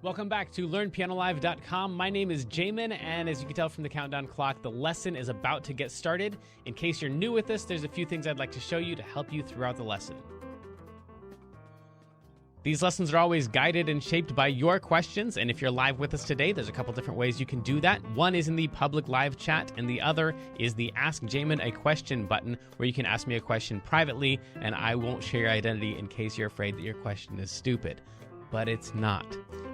Welcome back to LearnPianoLive.com. My name is Jamin, and as you can tell from the countdown clock, the lesson is about to get started. In case you're new with this, there's a few things I'd like to show you to help you throughout the lesson. These lessons are always guided and shaped by your questions, and if you're live with us today, there's a couple different ways you can do that. One is in the public live chat, and the other is the Ask Jamin a Question button, where you can ask me a question privately, and I won't share your identity in case you're afraid that your question is stupid. But it's not.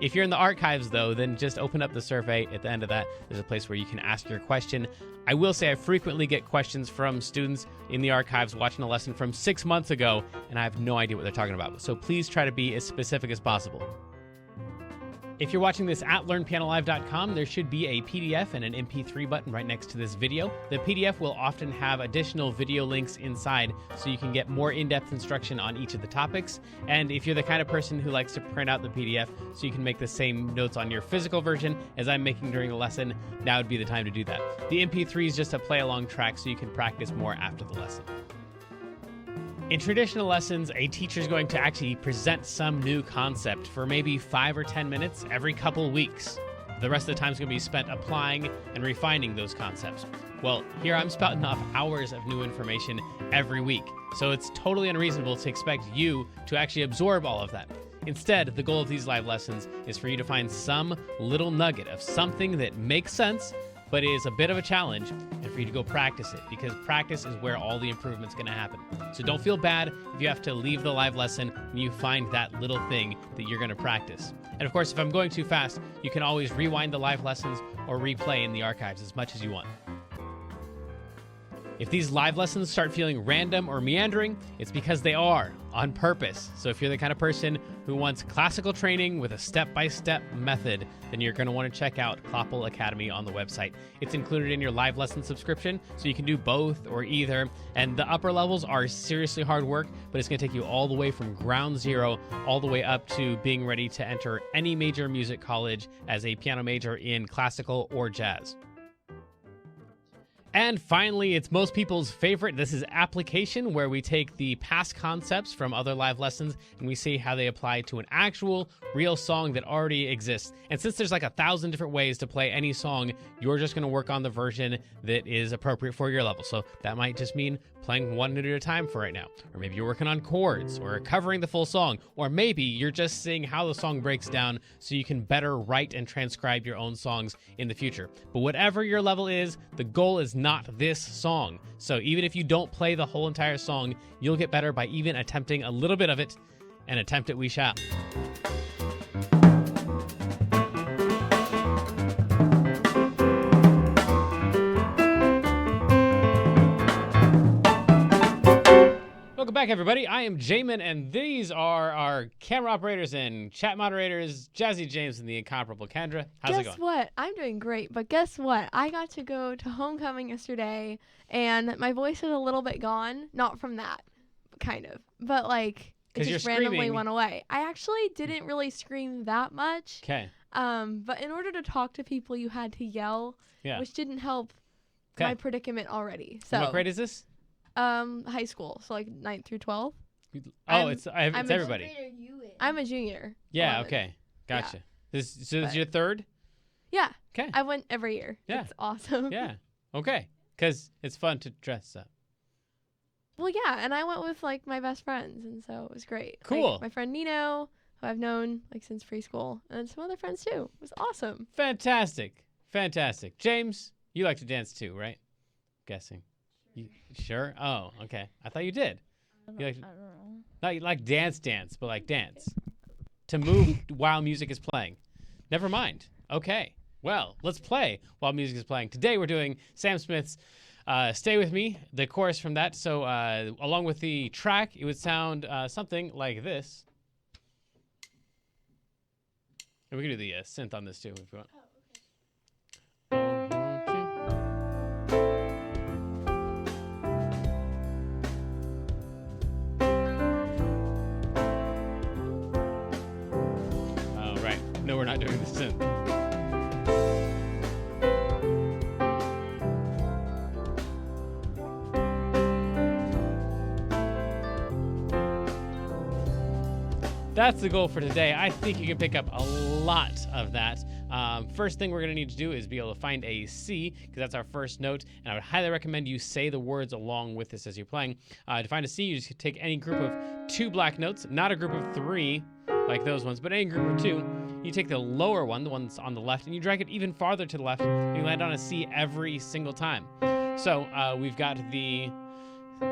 If you're in the archives, though, then just open up the survey. At the end of that, there's a place where you can ask your question. I will say I frequently get questions from students in the archives watching a lesson from 6 months ago, and I have no idea what they're talking about. So please try to be as specific as possible. If you're watching this at LearnPianoLive.com, there should be a PDF and an MP3 button right next to this video. The PDF will often have additional video links inside, so you can get more in-depth instruction on each of the topics. And if you're the kind of person who likes to print out the PDF so you can make the same notes on your physical version as I'm making during the lesson, now would be the time to do that. The MP3 is just a play-along track so you can practice more after the lesson. In traditional lessons, a teacher is going to actually present some new concept for maybe 5 or 10 minutes every couple weeks. The rest of the time is going to be spent applying and refining those concepts. Well, here I'm spouting off hours of new information every week, so it's totally unreasonable to expect you to actually absorb all of that. Instead, the goal of these live lessons is for you to find some little nugget of something that makes sense but is a bit of a challenge, and for you to go practice it, because practice is where all the improvement's going to happen. So don't feel bad if you have to leave the live lesson when you find that little thing that you're going to practice. And of course, if I'm going too fast, you can always rewind the live lessons or replay in the archives as much as you want. If these live lessons start feeling random or meandering, it's because they are, on purpose. So if you're the kind of person who wants classical training with a step-by-step method, then you're going to want to check out Kloppel Academy on the website. It's included in your live lesson subscription, so you can do both or either. And the upper levels are seriously hard work, but it's going to take you all the way from ground zero all the way up to being ready to enter any major music college as a piano major in classical or jazz. And finally, it's most people's favorite. This is application, where we take the past concepts from other live lessons and we see how they apply to an actual, real song that already exists. And since there's like 1,000 different ways to play any song, you're just going to work on the version that is appropriate for your level. So that might just mean playing one note at a time for right now. Or maybe you're working on chords or covering the full song. Or maybe you're just seeing how the song breaks down so you can better write and transcribe your own songs in the future. But whatever your level is, the goal is not this song. So even if you don't play the whole entire song, you'll get better by even attempting a little bit of it, and attempt it we shall. Welcome back, everybody. I am Jamin, and these are our camera operators and chat moderators, Jazzy James and the incomparable Kendra. How's it going? Guess what? I'm doing great, but guess what? I got to go to homecoming yesterday, and my voice is a little bit gone. Not from that, kind of, but like it just randomly went away. I actually didn't really scream that much. Okay. But in order to talk to people, you had to yell, which didn't help my predicament already. So what grade is this? High school, so like 9th through 12th. Oh, it's everybody. I'm a junior. Yeah, okay. Gotcha. Yeah. This is your third? Yeah. Okay. I went every year. Yeah. It's awesome. Yeah. Okay. Because it's fun to dress up. Well, yeah, and I went with like my best friends, and so it was great. Cool. Like, my friend Nino, who I've known like since preschool, and some other friends too. It was awesome. Fantastic. Fantastic. James, you like to dance too, right? Guessing. You sure? Oh, okay. I thought you did. I don't know. Not you like dance, but like dance. To move while music is playing. Never mind. Okay. Well, let's play while music is playing. Today we're doing Sam Smith's Stay With Me, the chorus from that. So along with the track, it would sound something like this. And we can do the synth on this too if you want. No, we're not doing the synth. that's the goal for today. I think you can pick up a lot of that. First thing we're going to need to do is be able to find a C, because that's our first note, and I would highly recommend you say the words along with this as you're playing. To find a C, you just take any group of 2 black notes, not a group of 3 like those ones, but any group of 2. You take the lower one, the one that's on the left, and you drag it even farther to the left, and you land on a C every single time. So we've got the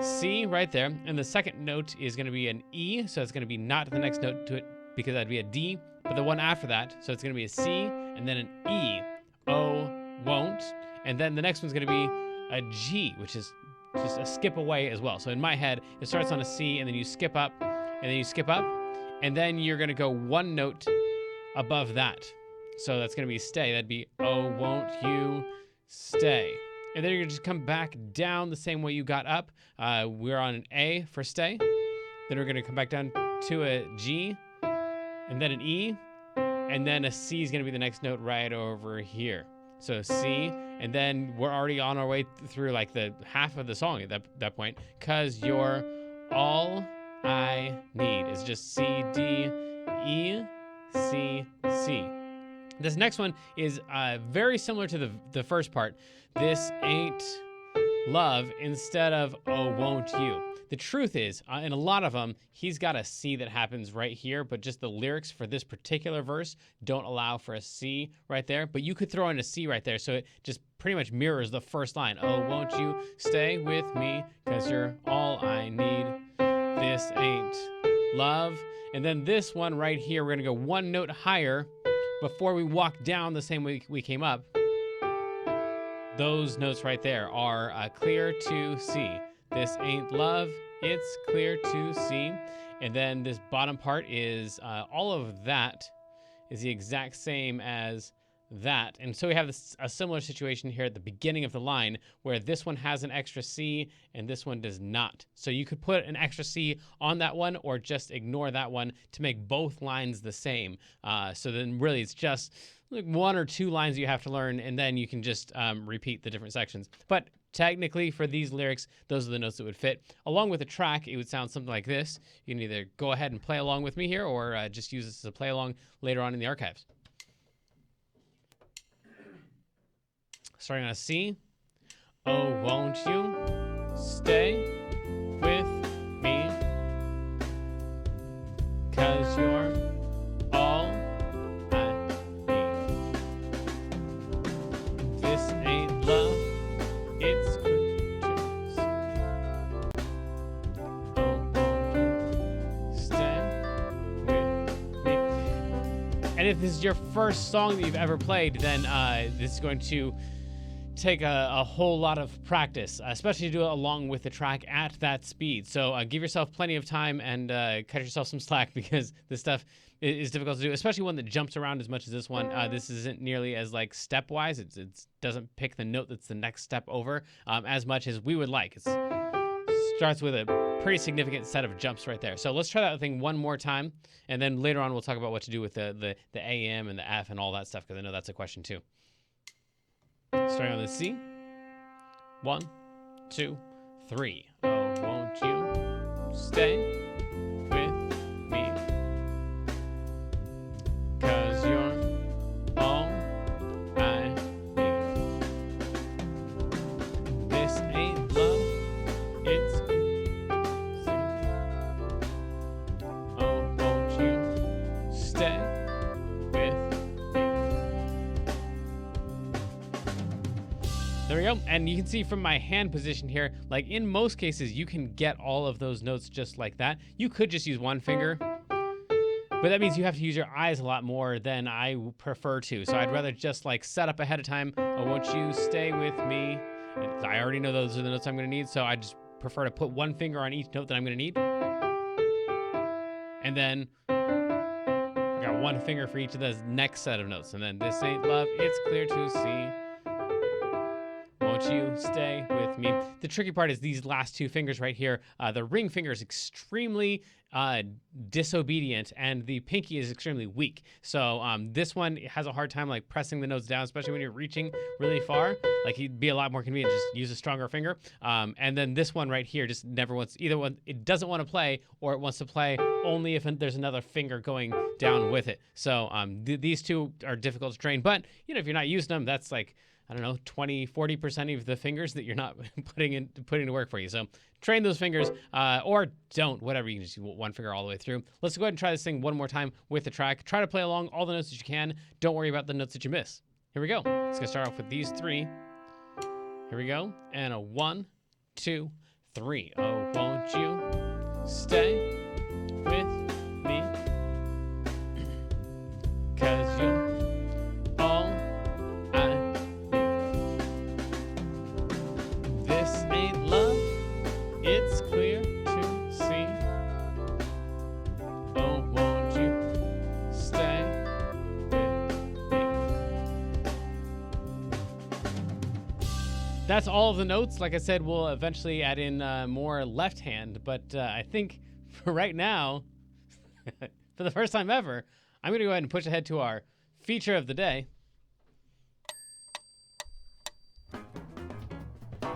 C right there, and the second note is going to be an E, so it's going to be not the next note to it, because that'd be a D, but the one after that, so it's going to be a C, and then an E. O, won't. And then the next one's going to be a G, which is just a skip away as well. So in my head, it starts on a C, and then you skip up, and then you skip up, and then you're going to go one note above that. So that's going to be stay. That'd be, oh, won't you stay? And then you're going to just come back down the same way you got up. We're on an A for stay. Then we're going to come back down to a G, and then an E, and then a C is going to be the next note right over here. So C, and then we're already on our way through like the half of the song at that point, because you're all I need. Is just C, D, E, C, C. This next one is very similar to the first part. This ain't love instead of oh, won't you. The truth is, in a lot of them, he's got a C that happens right here, but just the lyrics for this particular verse don't allow for a C right there. But you could throw in a C right there, so it just pretty much mirrors the first line. Oh, won't you stay with me, 'cause you're all I need. This ain't love. And then this one right here, we're going to go one note higher before we walk down the same way we came up. Those notes right there are clear to see. This ain't love, it's clear to see. And then this bottom part is all of that is the exact same as that. And so we have a similar situation here at the beginning of the line where this one has an extra C and this one does not. So you could put an extra C on that one or just ignore that one to make both lines the same. So then really it's just like 1 or 2 lines you have to learn, and then you can just repeat the different sections. But technically for these lyrics, those are the notes that would fit. Along with the track, it would sound something like this. You can either go ahead and play along with me here or just use this as a play along later on in the archives. Starting on a C. Oh, won't you stay with me? 'Cause you're all I need. This ain't love, it's Christmas. Oh, won't you stay with me? And if this is your first song that you've ever played, then this is going to take a whole lot of practice, especially to do it along with the track at that speed. So give yourself plenty of time and cut yourself some slack, because this stuff is difficult to do, especially one that jumps around as much as this one. This isn't nearly as like stepwise. It doesn't pick the note that's the next step over as much as we would like. It starts with a pretty significant set of jumps right there. So let's try that thing one more time, and then later on we'll talk about what to do with the AM and the F and all that stuff, because I know that's a question too. Starting on the C. 1, 2, 3. Oh, won't you stay with me? 'Cause you're all I need. This ain't love, it's oh, won't you stay with me? There we go. And you can see from my hand position here, like in most cases, you can get all of those notes just like that. You could just use one finger, but that means you have to use your eyes a lot more than I prefer to. So I'd rather just like set up ahead of time. Oh, won't you stay with me? I already know those are the notes I'm going to need, so I just prefer to put one finger on each note that I'm going to need. And then I got one finger for each of those next set of notes. And then this ain't love, it's clear to see. won't you stay with me? The tricky part is these last two fingers right here. The ring finger is extremely disobedient, and the pinky is extremely weak. So this one has a hard time like pressing the notes down, especially when you're reaching really far. Like, it'd be a lot more convenient just use a stronger finger. And then this one right here just never wants, either one, it doesn't want to play, or it wants to play only if there's another finger going down with it. So these two are difficult to train, but if you're not using them, that's like, I don't know, 20-40% of the fingers that you're not putting to work for you. So train those fingers, or don't, whatever. You can just use one finger all the way through. Let's go ahead and try this thing one more time with the track. Try to play along all the notes that you can. Don't worry about the notes that you miss. Here we go. Let's go start off with these three. Here we go. And a 1, 2, 3. Oh, won't you stay with me? 'Cause you're all I need. This ain't love, it's clear to see. Oh, won't you stay with me? That's all of the notes. Like I said, we'll eventually add in more left hand, but I think for right now, for the first time ever, I'm going to go ahead and push ahead to our feature of the day.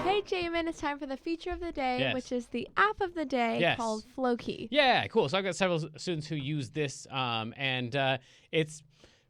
Hey, Jamin, it's time for the feature of the day, Yes. which is the app of the day Yes. called Flowkey. Yeah, cool. So I've got several students who use this, and it's,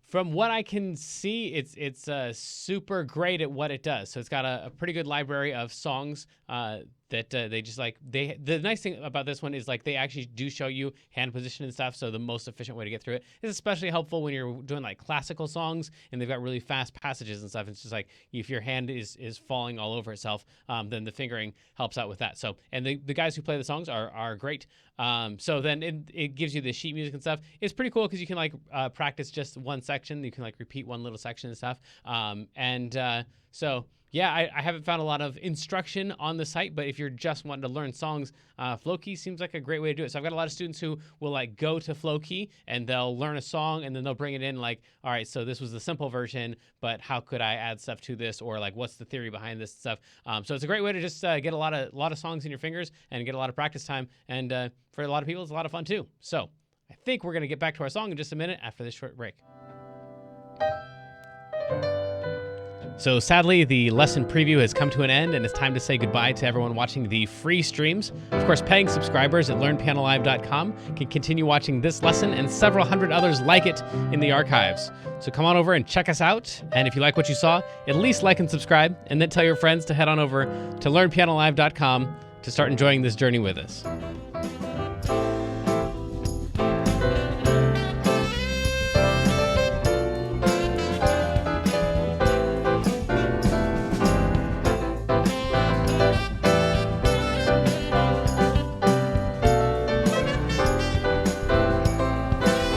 from what I can see, it's super great at what it does. So it's got a pretty good library of songs that they just like. The nice thing about this one is like they actually do show you hand position and stuff. So the most efficient way to get through it is especially helpful when you're doing like classical songs and they've got really fast passages and stuff. It's just like if your hand is falling all over itself, then the fingering helps out with that. So, and the guys who play the songs are great. So then it gives you the sheet music and stuff. It's pretty cool because you can like practice just one section. You can like repeat one little section and stuff. So yeah, I haven't found a lot of instruction on the site, but if you're just wanting to learn songs, Flowkey seems like a great way to do it. So I've got a lot of students who will like go to Flowkey and they'll learn a song and then they'll bring it in like, all right, so this was the simple version, but how could I add stuff to this, or like what's the theory behind this stuff? So it's a great way to just get a lot of songs in your fingers and get a lot of practice time. And for a lot of people, it's a lot of fun too. So I think we're gonna get back to our song in just a minute after this short break. So sadly, the lesson preview has come to an end, and it's time to say goodbye to everyone watching the free streams. Of course, paying subscribers at learnpianolive.com can continue watching this lesson and several hundred others like it in the archives. So come on over and check us out, and if you like what you saw, at least like and subscribe, and then tell your friends to head on over to learnpianolive.com to start enjoying this journey with us.